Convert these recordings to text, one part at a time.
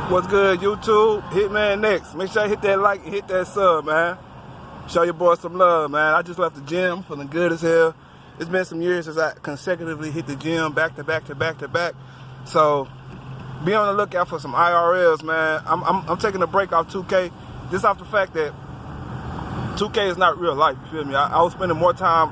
What's good, YouTube? Hitman Next. Make sure you hit that like and hit that sub, man. Show your boy some love, man. I just left the gym, feeling good as hell. It's been some years since I consecutively hit the gym back to back to back to back. So be on the lookout for some IRLs, man. I'm taking a break off 2K just off the fact that 2K is not real life. You feel me? I was spending more time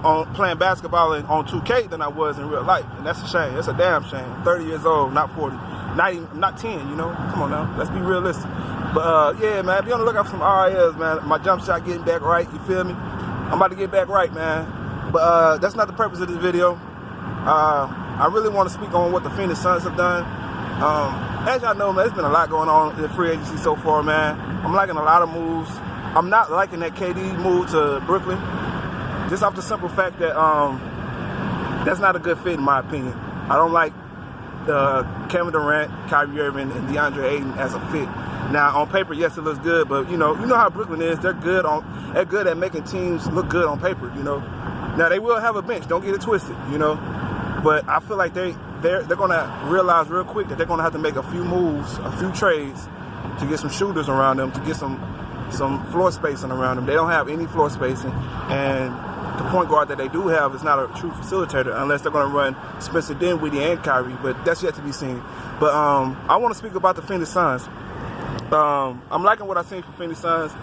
on playing basketball on 2K than I was in real life, and that's a shame. It's a damn shame. 30 years old, not 40. Not 10, you know? Come on now, let's be realistic. But yeah, man, be on the lookout for some RILs, man. My jump shot getting back right, you feel me? I'm about to get back right, man. But that's not the purpose of this video. I really want to speak on what the Phoenix Suns have done. As y'all know, man, there's been a lot going on in the free agency so far, man. I'm liking a lot of moves. I'm not liking that KD move to Brooklyn, just off the simple fact that that's not a good fit in my opinion. I don't like Kevin Durant, Kyrie Irving, and DeAndre Ayton as a fit. Now, on paper, yes, it looks good, but you know how Brooklyn is. They're good at making teams look good on paper. You know, now they will have a bench. Don't get it twisted. You know, but I feel like they're gonna realize real quick that they're gonna have to make a few moves, a few trades to get some shooters around them, to get some floor spacing around them. They don't have any floor spacing, and the point guard that they do have is not a true facilitator unless they're going to run Spencer Dinwiddie and Kyrie, but that's yet to be seen. But I want to speak about the Phoenix Suns. I'm liking what I've seen from Phoenix Suns,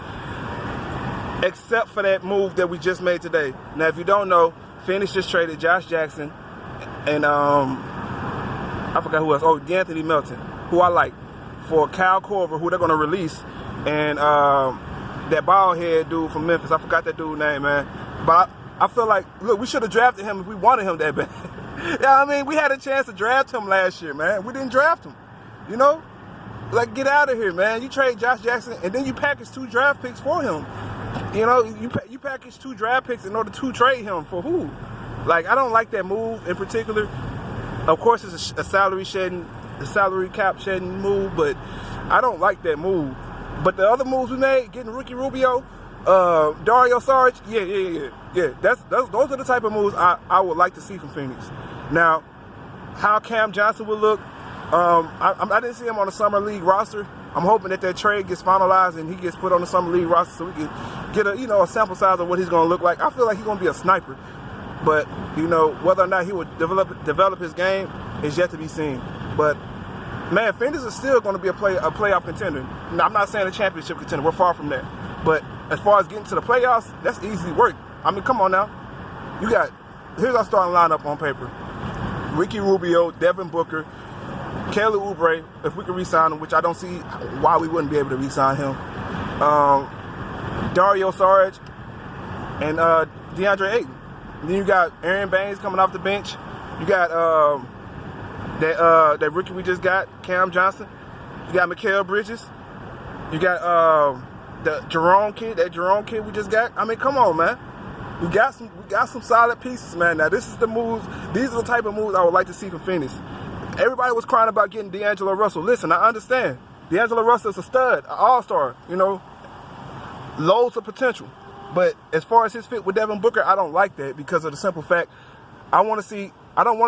except for that move that we just made today. Now, if you don't know, Phoenix just traded Josh Jackson and I forgot who else. Oh, DeAnthony Melton, who I like, for Kyle Korver, who they're going to release, and that bald head dude from Memphis. I forgot that dude's name, man. But I feel like, look, we should have drafted him if we wanted him that bad. Yeah, I mean, we had a chance to draft him last year, man. We didn't draft him, you know? Like, get out of here, man. You trade Josh Jackson, and then you package 2 draft picks for him. You know, you package 2 draft picks in order to trade him for who? Like, I don't like that move in particular. Of course, it's a salary cap shedding move, but I don't like that move. But the other moves we made, getting Ricky Rubio, Dario Saric, yeah. Those are the type of moves I would like to see from Phoenix. Now, how Cam Johnson will look, I didn't see him on the Summer League roster. I'm hoping that trade gets finalized and he gets put on the Summer League roster so we can get a sample size of what he's going to look like. I feel like he's going to be a sniper, but whether or not he would develop his game is yet to be seen. But man, Phoenix is still going to be a playoff contender. Now, I'm not saying a championship contender. We're far from that. But as far as getting to the playoffs, that's easy work. I mean, come on now. Here's our starting lineup on paper. Ricky Rubio, Devin Booker, Kelly Oubre, if we can re-sign him, which I don't see why we wouldn't be able to re-sign him. Dario Saric, and DeAndre Ayton. And then you got Aaron Baines coming off the bench. You got that rookie we just got, Cam Johnson. You got Mikal Bridges. You got that Jerome kid we just got. I mean, come on, man. We got some solid pieces, man. Now, this is the moves. These are the type of moves I would like to see from Phoenix. Everybody was crying about getting D'Angelo Russell. Listen, I understand. D'Angelo Russell is a stud, an all-star, loads of potential. But as far as his fit with Devin Booker, I don't like that because of the simple fact I don't want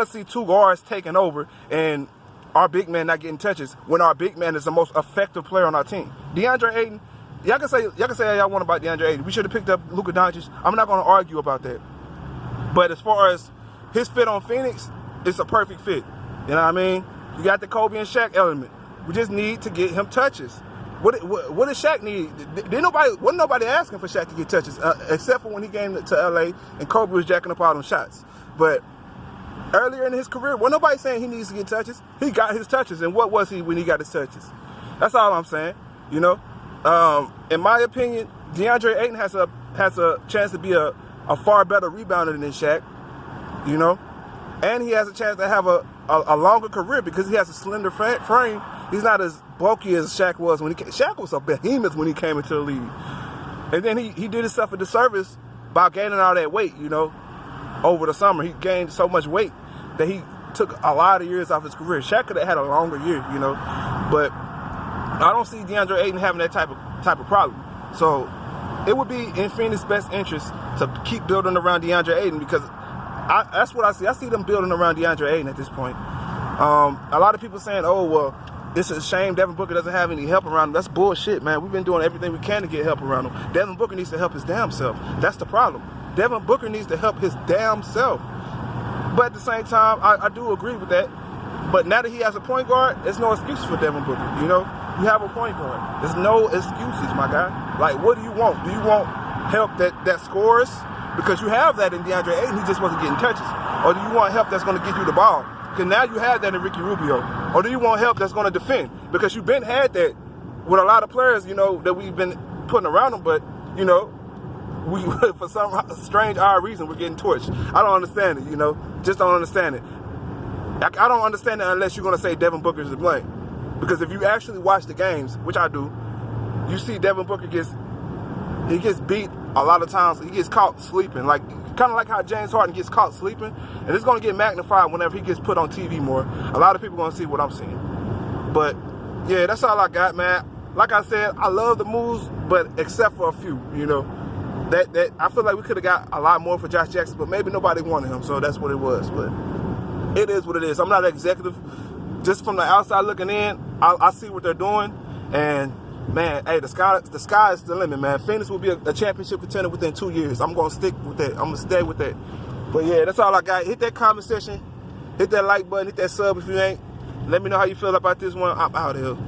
to see 2 guards taking over and our big man not getting touches when our big man is the most effective player on our team. DeAndre Ayton, y'all can say y'all want about DeAndre Ayton. We should have picked up Luka Doncic. I'm not going to argue about that. But as far as his fit on Phoenix, it's a perfect fit. You know what I mean? You got the Kobe and Shaq element. We just need to get him touches. What does Shaq need? Wasn't nobody asking for Shaq to get touches, except for when he came to LA and Kobe was jacking up all them shots. But earlier in his career, wasn't nobody saying he needs to get touches. He got his touches, and what was he when he got his touches? That's all I'm saying. In my opinion, DeAndre Ayton has a chance to be a far better rebounder than Shaq. And he has a chance to have a longer career because he has a slender frame. He's not as bulky as Shaq was when Shaq was a behemoth when he came into the league. And then he did himself a disservice by gaining all that weight, over the summer. He gained so much weight that he took a lot of years off his career. Shaq could have had a longer year, but I don't see DeAndre Ayton having that type of problem. So it would be in Phoenix's best interest to keep building around DeAndre Ayton because that's what I see. I see them building around DeAndre Ayton at this point. A lot of people saying, oh, well, it's a shame Devin Booker doesn't have any help around him. That's bullshit, man. We've been doing everything we can to get help around him. Devin Booker needs to help his damn self. That's the problem. Devin Booker needs to help his damn self. But at the same time, I do agree with that. But now that he has a point guard, there's no excuses for Devin Booker, you know? You have a point guard. There's no excuses, my guy. Like, what do you want? Do you want help that scores? Because you have that in DeAndre Ayton, he just wasn't getting touches. Or do you want help that's going to get you the ball? Because now you have that in Ricky Rubio. Or do you want help that's going to defend? Because you've been had that with a lot of players, you know, that we've been putting around them, but, you know, we for some strange, odd reason, we're getting torched. I don't understand it, you know. Just don't understand it. I don't understand it unless you're going to say Devin Booker is to blame. Because if you actually watch the games, which I do, you see Devin Booker gets beat a lot of times. He gets caught sleeping, like kind of like how James Harden gets caught sleeping. And it's going to get magnified whenever he gets put on TV more. A lot of people are going to see what I'm seeing. But, yeah, that's all I got, man. Like I said, I love the moves, but except for a few, you know. That I feel like we could have got a lot more for Josh Jackson, but maybe nobody wanted him, so that's what it was. But it is what it is. I'm not an executive. Just from the outside looking in, I see what they're doing, and man, hey, the sky is the limit, man. Phoenix will be a championship contender within 2 years. I'm gonna stick with that. I'm gonna stay with that. But yeah, that's all I got. Hit that comment section, hit that like button, hit that sub if you ain't. Let me know how you feel about this one. I'm out of here.